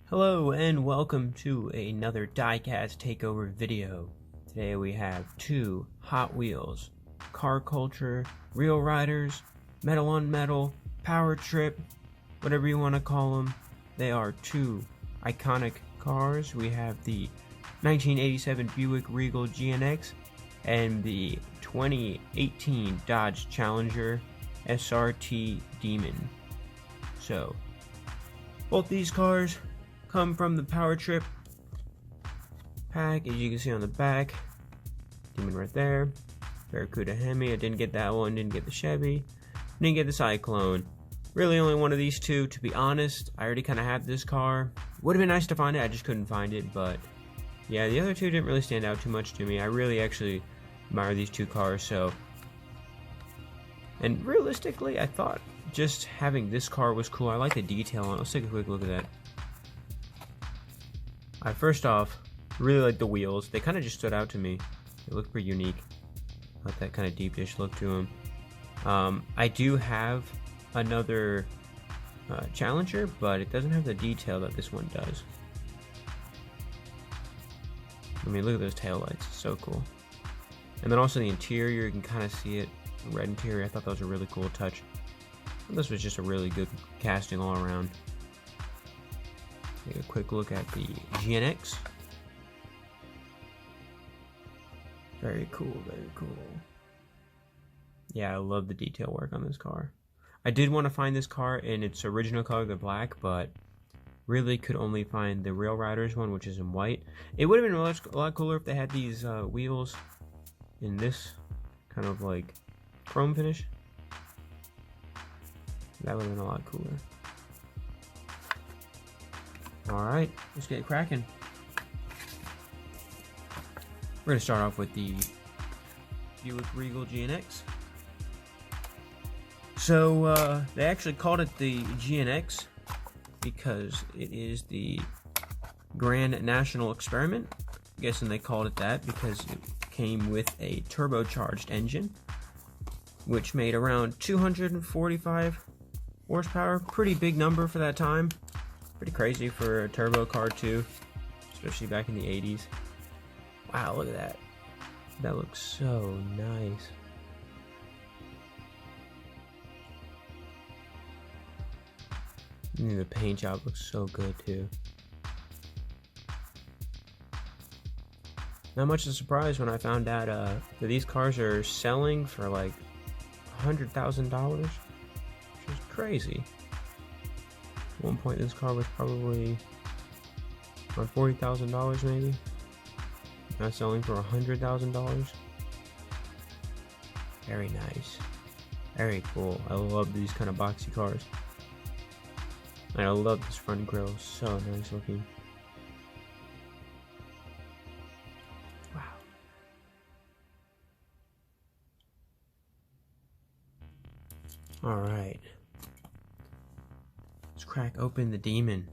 Hello and welcome to another diecast takeover video. Today we have two Hot Wheels, car culture, real riders, metal on metal, power trip, whatever you want to call them. They are two iconic cars. We have the 1987 Buick Regal GNX and the 2018 Dodge Challenger SRT Demon. So, both these cars come from the Power Trip pack, as you can see on the back. Demon right there. Barracuda Hemi. I didn't get that one. Didn't get the Chevy. Didn't get the Cyclone. Really only one of these two, to be honest. I already kind of had this car. Would have been nice to find it. I just couldn't find it. But yeah, the other two didn't really stand out too much to me. I really actually admire these two cars. So, and realistically, I thought just having this car was cool. I like the detail on it. Let's take a quick look at that. First off, really like the wheels. They kind of just stood out to me. They look pretty unique. I like that kind of deep dish look to them. I do have another Challenger, but it doesn't have the detail that this one does. I mean, look at those taillights. So cool. And then also the interior, you can kind of see it. The red interior, I thought that was a really cool touch. And this was just a really good casting all around. Take a quick look at the GNX. Very cool, very cool. Yeah, I love the detail work on this car. I did want to find this car in its original color, the black, but really could only find the Real Riders one, which is in white. It would have been a lot cooler if they had these wheels in this kind of like chrome finish. That would have been a lot cooler. Alright, let's get cracking. We're going to start off with the Buick Regal GNX. So, they actually called it the GNX because it is the Grand National Experiment. I'm guessing they called it that because it came with a turbocharged engine, which made around 245 horsepower. Pretty big number for that time. Pretty crazy for a turbo car too, especially back in the 80s. Wow, look at that. That looks so nice. And the paint job looks so good too. Not much of a surprise when I found out that these cars are selling for like $100,000, which is crazy. At one point this car was probably around $40,000 maybe. Now selling for $100,000. Very nice. Very cool. I love these kind of boxy cars. And I love this front grille. So nice looking. Wow. Alright. Let's crack open the Demon.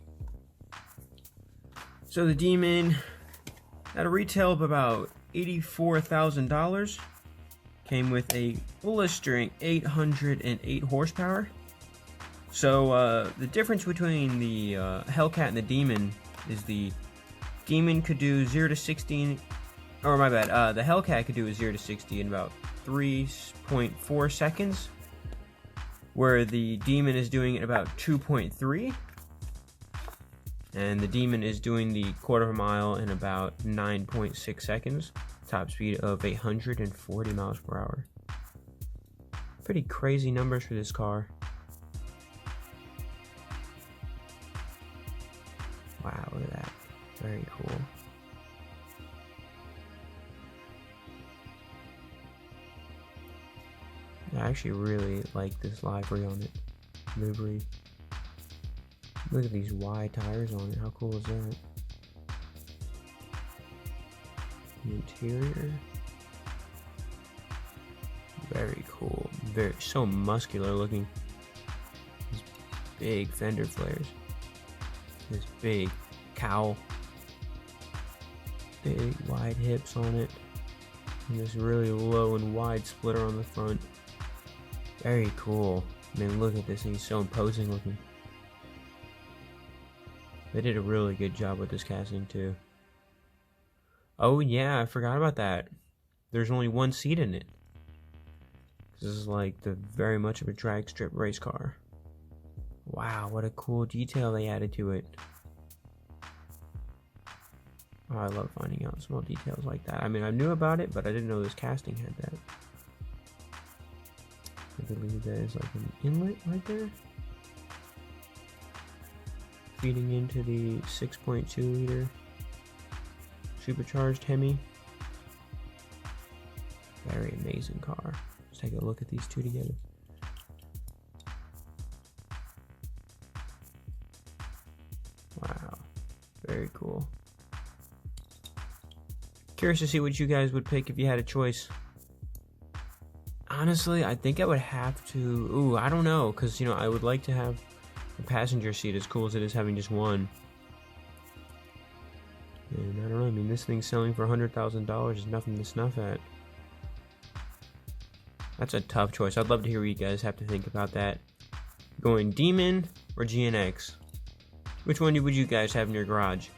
So the Demon, at a retail of about $84,000, came with a blistering 808 horsepower. So the difference between the Hellcat and the Demon is the Demon could do 0 to 60, or my bad, the Hellcat could do a 0 to 60 in about 3.4 seconds. Where the Demon is doing it about 2.3, and the Demon is doing the quarter of a mile in about 9.6 seconds, top speed of 140 miles per hour. Pretty crazy numbers for this car. Wow, look at that. Very cool. I actually really like this livery on it. Livery. Look at these wide tires on it. How cool is that? The interior. Very cool. So muscular looking. These big fender flares. This big cowl. Big wide hips on it. And this really low and wide splitter on the front. Very cool. I mean, look at this thing, so imposing looking. They did a really good job with this casting too. Oh yeah, I forgot about that. There's only one seat in it. This is like very much of a drag strip race car. Wow, what a cool detail they added to it. Oh, I love finding out small details like that. I mean, I knew about it, but I didn't know this casting had that. I believe there's like an inlet right there, feeding into the 6.2 liter supercharged Hemi. Very amazing car. Let's take a look at these two together. Wow, very cool. Curious to see what you guys would pick if you had a choice. Honestly, I think I would have to... Ooh, I don't know, because, you know, I would like to have a passenger seat as cool as it is having just one. And I don't know, I mean, this thing's selling for $100,000 is nothing to snuff at. That's a tough choice. I'd love to hear what you guys have to think about that. Going Demon or GNX? Which one would you guys have in your garage?